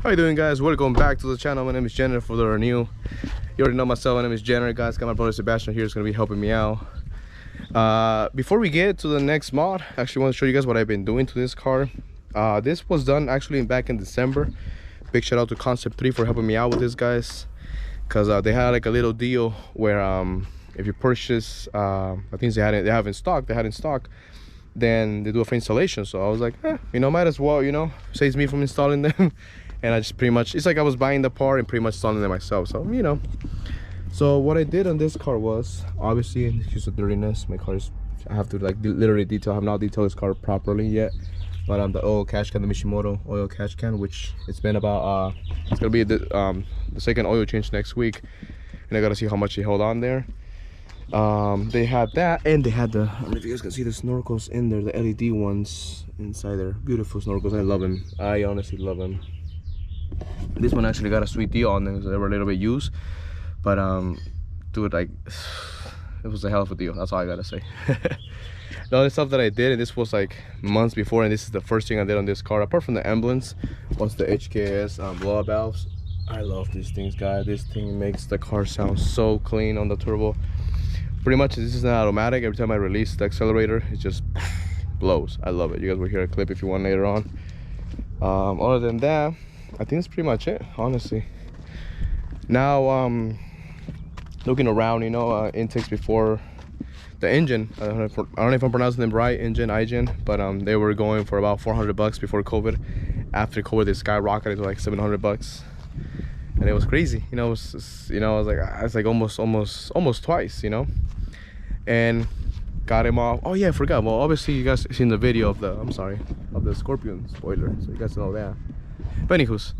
How you doing, guys? Welcome back to the channel. My name is Jenner. For those that are new, you already know myself. My name is Jenner, guys. Got my brother Sebastian here. Is going to be helping me out. Before we get to the next mod, I actually want to show you guys what I've been doing to this car. This was done actually back in December. Big shout out to Concept 3 for helping me out with this, guys, because they had like a little deal where if you purchase I think they had in stock, then they do a free installation. So I was like, might as well, saves me from installing them. And I just pretty much, it's like I was buying the part and pretty much installing them myself. So so what I did on this car was, obviously, excuse the dirtiness, my car is, I have to like literally detail. I have not detailed this car properly yet, but the oil catch can, the Mishimoto oil catch can, which it's been about it's gonna be the second oil change next week, and I gotta see how much they hold on there. They had that, and they had the, I don't know if you guys can see the snorkels in there, the LED ones inside there. Beautiful snorkels. I love them. I honestly love them. This one actually got a sweet deal on them because they were a little bit used, but dude, like, it was a hell of a deal. That's all I gotta say. The other stuff that I did, and this was like months before, and this is the first thing I did on this car, apart from the emblems, was the HKS blowout valves. I love these things, guys. This thing makes the car sound so clean on the turbo. Pretty much, this is an automatic. Every time I release the accelerator, it just blows. I love it. You guys will hear a clip if you want later on. Other than that, I think that's pretty much it, honestly. Now, looking around, intakes before the Injen, I don't know if I'm pronouncing them right, Injen, but they were going for about 400 bucks before COVID. After COVID, they skyrocketed to like 700 bucks. And it was crazy, it was just, I was like, it's like almost twice, and got him off. Oh yeah, I forgot. Well, obviously you guys seen the video of the Scorpion spoiler, so you guys know that. But anywho's,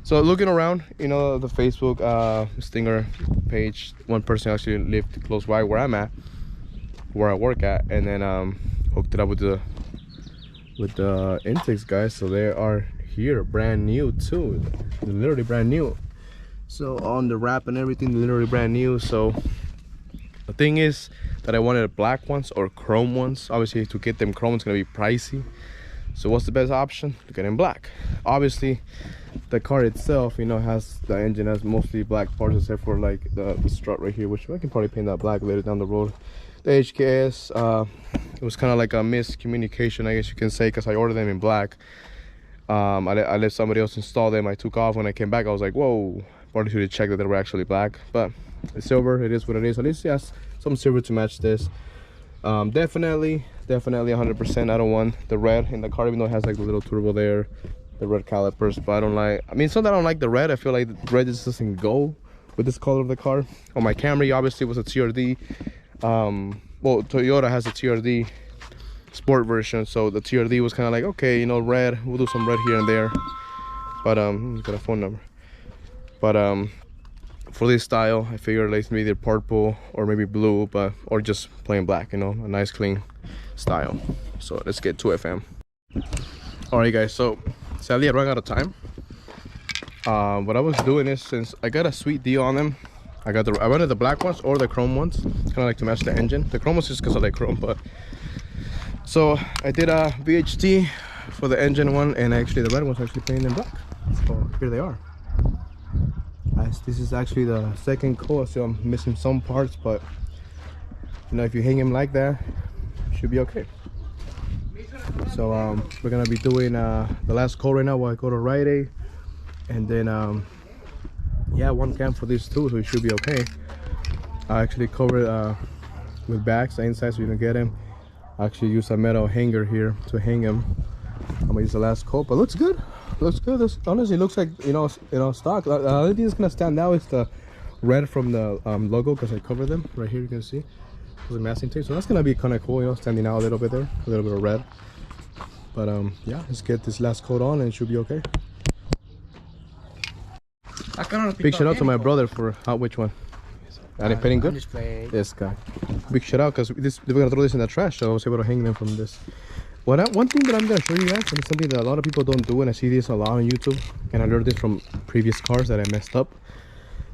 so looking around, the Facebook Stinger page, one person actually lived close by where I'm at, where I work at, and then hooked it up with the intakes, guys. So they are here, brand new too, literally brand new. So on the wrap and everything, literally brand new. So the thing is that I wanted black ones or chrome ones. Obviously, to get them chrome, it's gonna be pricey. So what's the best option? To get in black. Obviously, the car itself, has, the engine has mostly black parts except for like the strut right here, which I can probably paint that black later down the road. The HKS, it was kind of like a miscommunication, I guess you can say, because I ordered them in black. I let somebody else install them. I took off. When I came back, I was like, whoa, probably should have checked that they were actually black. But it's silver, it is what it is. At least it has some silver to match this. Definitely 100%. I don't want the red in the car, even though it has like the little turbo there, the red calipers. But I don't like, it's not that I don't like the red. I feel like the red just doesn't go with this color of the car. On my Camry, obviously, was a TRD. Well, Toyota has a TRD sport version, so the TRD was kind of like, okay, red, we'll do some red here and there. But got a phone number. But for this style, I figured like maybe either purple or maybe blue, or just plain black, a nice clean style. So let's get to it, fam. All right, guys, so sadly I ran out of time. What I was doing is, since I got a sweet deal on them, I wanted the black ones or the chrome ones, kind of like to match the engine. The chrome was just because I like chrome, but so I did a VHT for the engine one, and actually the red one's actually painted in black. So here they are. This is actually the second coat, so I'm missing some parts, but if you hang them like that, it should be okay. So we're gonna be doing the last coat right now while I go to Rite Aid, and then yeah, one cam for these two, so it should be okay. I actually covered with bags the inside so you don't get them. I actually use a metal hanger here to hang them. I'm gonna use the last coat, but looks good. Looks good. This honestly looks like stock. The only thing that's gonna stand out is the red from the logo, because I covered them right here. You can see the masking tape, so that's gonna be kind of cool, standing out a little bit there, a little bit of red. But yeah, let's get this last coat on and it should be okay. Big shout out to my brother for which one? Are they painting good? This guy. Big shout out, because they were gonna throw this in the trash, so I was able to hang them from this. One thing that I'm gonna show you guys, and it's something that a lot of people don't do, and I see this a lot on YouTube, and I learned this from previous cars that I messed up,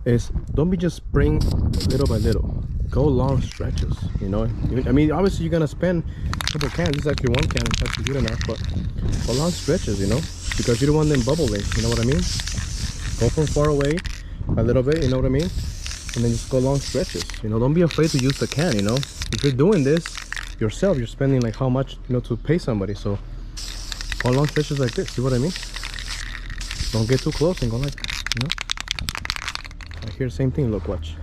is don't be just spraying little by little. go long stretches, you know. I mean, obviously you're gonna spend a couple cans. This is actually one can, it's actually good enough, but go long stretches, you know, because you don't want them bubbling, you know what I mean. Go from far away a little bit, you know what I mean, and then just go long stretches, you know. Don't be afraid to use the can, you know. If you're doing this yourself, you're spending like how much, you know, to pay somebody. So go long stretches like this, see what I mean. Don't get too close and go like that, you know. Right here, same thing. Look, watch.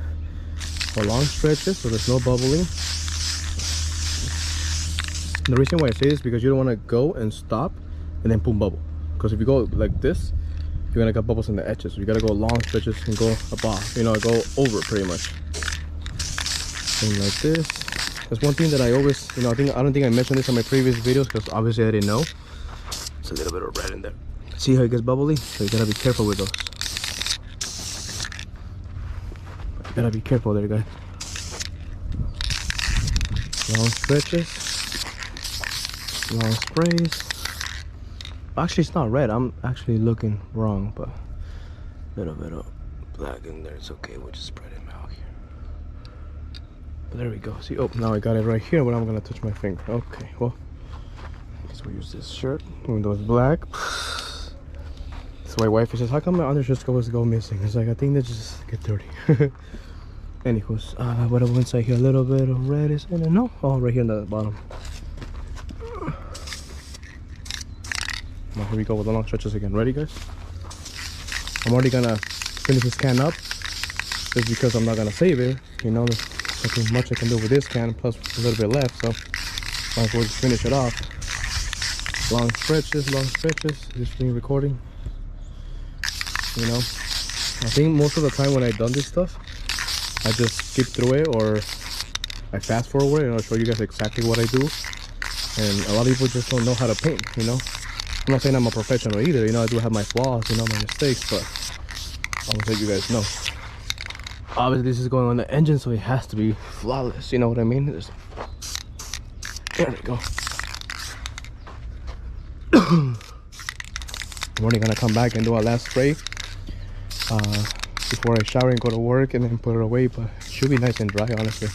Go long stretches so there's no bubbling. And the reason why I say this is because you don't want to go and stop and then boom, bubble. Because if you go like this, you're gonna get bubbles in the edges. So you gotta go long stretches and go above, you know, go over pretty much. And like this. That's one thing that I always, you know, I don't think I mentioned this on my previous videos because obviously I didn't know. It's a little bit of red in there. See how it gets bubbly? So you gotta be careful with those. You gotta be careful there, guys. Long stretches, long sprays. Actually, it's not red. I'm actually looking wrong, but a little bit of black in there. It's okay. We'll just spread it out here. But there we go. See, oh, now I got it right here, but I'm gonna touch my finger. Okay, well, I guess we'll use this shirt, even though it's black. So my wife says, how come my undershirts always go missing? It's like, I think they just get dirty. Anyways, what else inside here? A little bit of red is in it. No? Oh, right here in the bottom. Now here we go with the long stretches again. Ready, guys? I'm already gonna finish this can up just because I'm not gonna save it. You know, there's nothing much I can do with this can, plus a little bit left, so might as well just finish it off. Long stretches, just being recording. You know, I think most of the time when I've done this stuff, I just skip through it or I fast forward and I'll show you guys exactly what I do. And a lot of people just don't know how to paint, you know. I'm not saying I'm a professional either, you know, I do have my flaws, you know, my mistakes, but I will let you guys know. Obviously this is going on the engine, so it has to be flawless, you know what I mean? There we go. I'm only gonna come back and do a last spray before I shower and go to work and then put it away, but it should be nice and dry, honestly.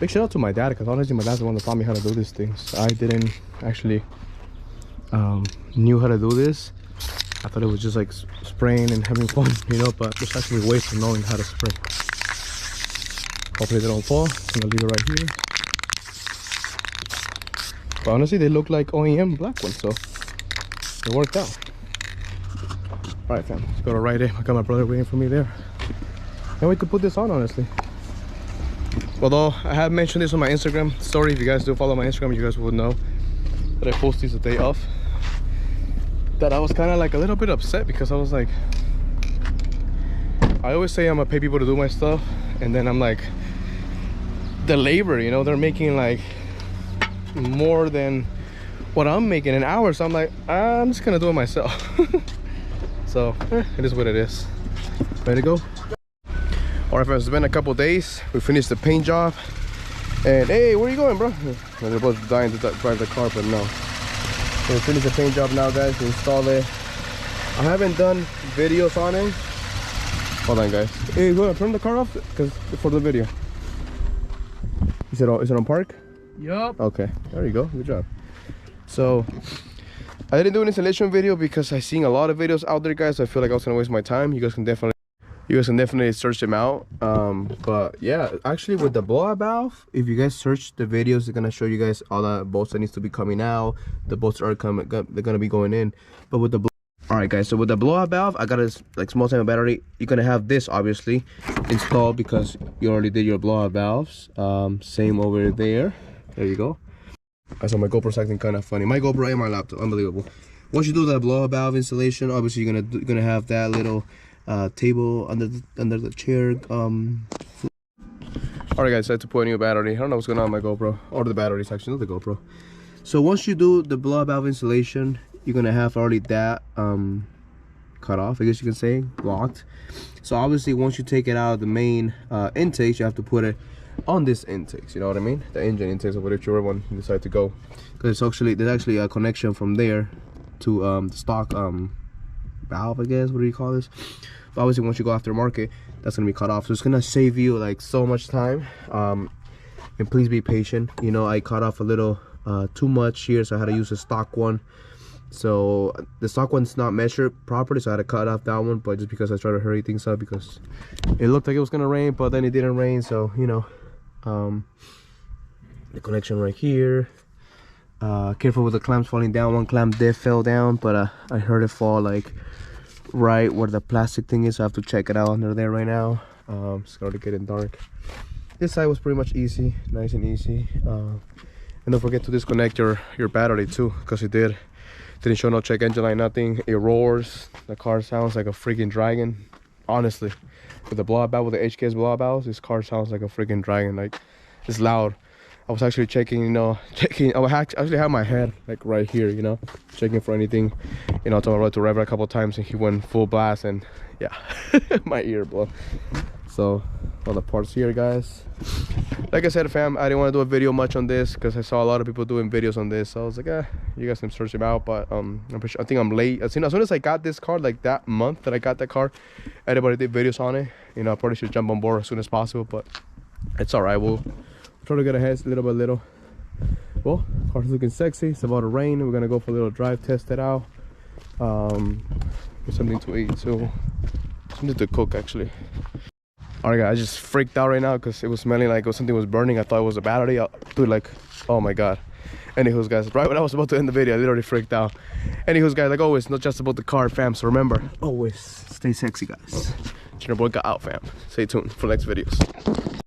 Big shout out to my dad, because honestly my dad's the one that taught me how to do these things. I didn't actually knew how to do this. I thought it was just like spraying and having fun, you know, but there's actually ways to knowing how to spray. Hopefully they don't fall. I'm gonna leave it right here. But honestly they look like OEM black ones, so it worked out. Alright fam, let's go to Rite Aid. I got my brother waiting for me there. Can't wait to put this on, honestly. Although I have mentioned this on my Instagram story. If you guys do follow my Instagram, you guys would know that I post these the day off. That I was kind of like a little bit upset because I was like, I always say I'm gonna pay people to do my stuff, and then I'm like, the labor, you know, they're making like more than what I'm making an hour, so I'm like, I'm just gonna do it myself. So it is what it is. Ready to go? Alright friends, it's been a couple days. We finished the paint job, and hey, where are you going, bro? Well, they're both dying to drive the car, but no. So we finished the paint job now, guys. We installed it. I haven't done videos on it. Hold on, guys. Hey, go ahead, turn the car off because for the video. Is it on park? Yup. Okay, there you go. Good job. So I didn't do an installation video because I've seen a lot of videos out there, guys. I feel like I was gonna waste my time. You guys can definitely search them out. But yeah, actually with the blowout valve, if you guys search the videos, they're gonna show you guys all the bolts that needs to be coming out. The bolts are coming, they're gonna be going in. But with the alright guys, so with the blowout valve, I got a like small tank of battery. You're gonna have this obviously installed because you already did your blowout valves. Same over there. There you go. I saw my GoPro's acting kind of funny. My GoPro and my laptop, unbelievable. Once you do the blowout valve installation, obviously you're gonna have that little table under the chair. Alright guys, I had to put a new battery. I don't know what's going on with my GoPro, or the batteries actually, not the GoPro. So once you do the blowout valve installation, you're gonna have already that cut off, I guess you can say, locked. So obviously once you take it out of the main intakes, you have to put it on this intakes, you know what I mean, the engine intakes, or whichever one you decide to go, because there's actually a connection from there to the stock valve, I guess, what do you call this? But obviously once you go aftermarket, that's gonna be cut off, so it's gonna save you like so much time. And please be patient. You know, I cut off a little too much here, so I had to use a stock one. So the stock one's not measured properly, so I had to cut off that one. But just because I tried to hurry things up, because it looked like it was gonna rain, but then it didn't rain. So you know, the connection right here. Careful with the clamps falling down. One clamp did fell down, but I heard it fall like right where the plastic thing is, so I have to check it out under there right now. It's already getting dark. This side was pretty much easy, nice and easy. And don't forget to disconnect your battery too, because it didn't show no check engine light, nothing. It roars. The car sounds like a freaking dragon. Honestly, with the blowout valve, with the HKS blowout valves, this car sounds like a freaking dragon. Like, it's loud. I was actually checking, you know, I actually had my head like right here, you know, checking for anything. You know, I told my brother to rev it a couple of times, and he went full blast, and yeah, my ear blew. So all the parts here, guys. Like I said, fam, I didn't want to do a video much on this because I saw a lot of people doing videos on this. So I was like, you guys can search them out. But I think I'm late. As soon as I got this car, like that month that I got that car, everybody did videos on it. You know, I probably should jump on board as soon as possible, but it's all right. We'll try to get ahead little by little. Well, car's looking sexy. It's about to rain. We're gonna go for a little drive, test it out. Get something to eat too. Something to cook actually. Alright guys, I just freaked out right now because it was smelling like something was burning. I thought it was a battery. Dude, like, oh my god. Anywho's guys, right when I was about to end the video, I literally freaked out. Anywho's guys, like always, not just about the car, fam. So remember, always stay sexy, guys. Your boy got out, fam. Stay tuned for next videos.